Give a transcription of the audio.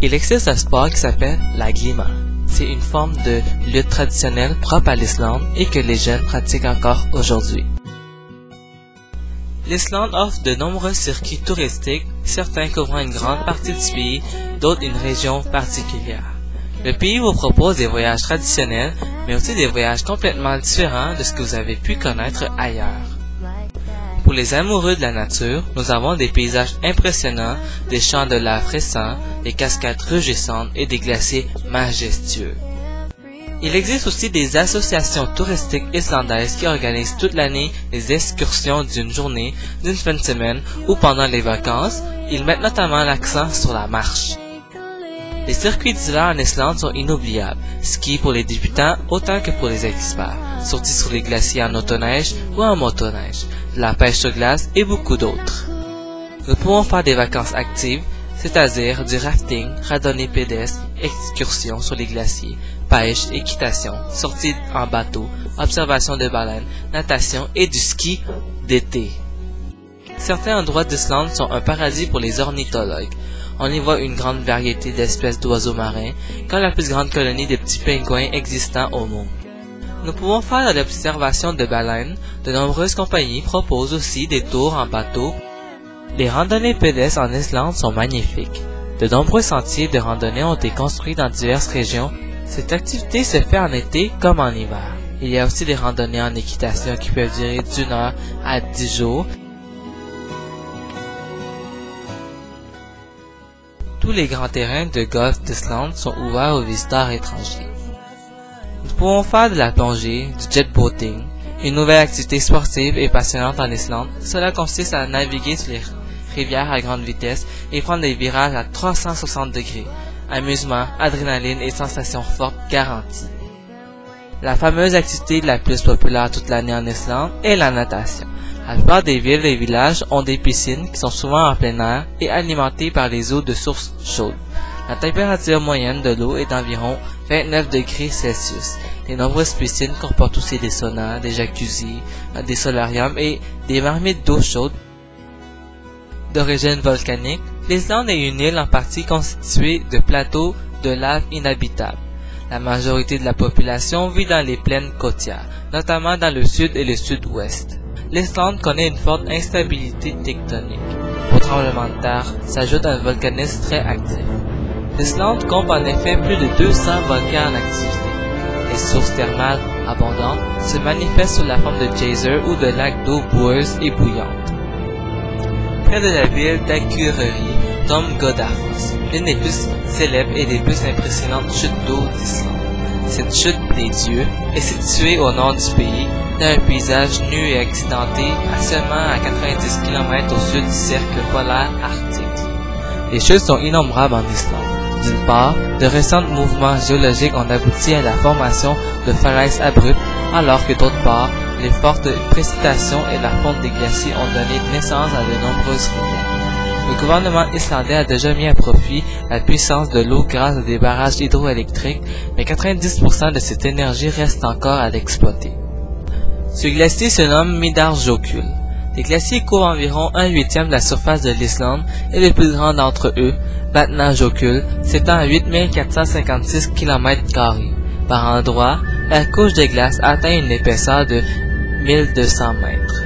Il existe un sport qui s'appelle la glima. C'est une forme de lutte traditionnelle propre à l'Islande et que les jeunes pratiquent encore aujourd'hui. L'Islande offre de nombreux circuits touristiques, certains couvrant une grande partie du pays, d'autres une région particulière. Le pays vous propose des voyages traditionnels, mais aussi des voyages complètement différents de ce que vous avez pu connaître ailleurs. Pour les amoureux de la nature, nous avons des paysages impressionnants, des champs de lave récents, des cascades rugissantes et des glaciers majestueux. Il existe aussi des associations touristiques islandaises qui organisent toute l'année des excursions d'une journée, d'une fin de semaine ou pendant les vacances. Ils mettent notamment l'accent sur la marche. Les circuits d'hiver en Islande sont inoubliables, ski pour les débutants autant que pour les experts, sorties sur les glaciers en autoneige ou en motoneige, de la pêche sur glace et beaucoup d'autres. Nous pouvons faire des vacances actives, c'est-à-dire du rafting, randonnée pédestre, excursions sur les glaciers, pêche, équitation, sorties en bateau, observation de baleines, natation et du ski d'été. Certains endroits d'Islande sont un paradis pour les ornithologues. On y voit une grande variété d'espèces d'oiseaux marins, comme la plus grande colonie de petits pingouins existants au monde. Nous pouvons faire de l'observation de baleines. De nombreuses compagnies proposent aussi des tours en bateau. Les randonnées pédestres en Islande sont magnifiques. De nombreux sentiers de randonnée ont été construits dans diverses régions. Cette activité se fait en été comme en hiver. Il y a aussi des randonnées en équitation qui peuvent durer d'1 heure à 10 jours. Tous les grands terrains de golf d'Islande sont ouverts aux visiteurs étrangers. Nous pouvons faire de la plongée, du jet boating, une nouvelle activité sportive et passionnante en Islande. Cela consiste à naviguer sur les rivières à grande vitesse et prendre des virages à 360 degrés. Amusement, adrénaline et sensations fortes garanties. La fameuse activité la plus populaire toute l'année en Islande est la natation. La plupart des villes et villages ont des piscines qui sont souvent en plein air et alimentées par les eaux de source chaude. La température moyenne de l'eau est d'environ 29 degrés Celsius. Les nombreuses piscines comportent aussi des saunas, des jacuzzis, des solariums et des marmites d'eau chaude. D'origine volcanique, l'Islande est une île en partie constituée de plateaux de lave inhabitables. La majorité de la population vit dans les plaines côtières, notamment dans le sud et le sud-ouest. L'Islande connaît une forte instabilité tectonique. Au tremblement de terre s'ajoute un volcanisme très actif. L'Islande compte en effet plus de 200 volcans en activité. Les sources thermales abondantes se manifestent sous la forme de geysers ou de lacs d'eau boueuse et bouillante. Près de la ville d'Akureyri tombe Godafoss, l'une des plus célèbres et des plus impressionnantes chutes d'eau d'Islande. Cette chute des dieux est située au nord du pays, dans un paysage nu et accidenté à seulement à 90 km au sud du cercle polaire arctique. Les chutes sont innombrables en Islande. D'une part, de récents mouvements géologiques ont abouti à la formation de falaises abruptes, alors que d'autre part, les fortes précipitations et la fonte des glaciers ont donné naissance à de nombreuses rivières. Le gouvernement islandais a déjà mis à profit la puissance de l'eau grâce à des barrages hydroélectriques, mais 90% de cette énergie reste encore à l'exploiter. Ce glacier se nomme Miðjarðarjökull. Les glaciers couvrent environ 1/8 de la surface de l'Islande et le plus grand d'entre eux, Vatnajökull, s'étend à 8456 km². Par endroits, la couche de glace atteint une épaisseur de 1200 mètres.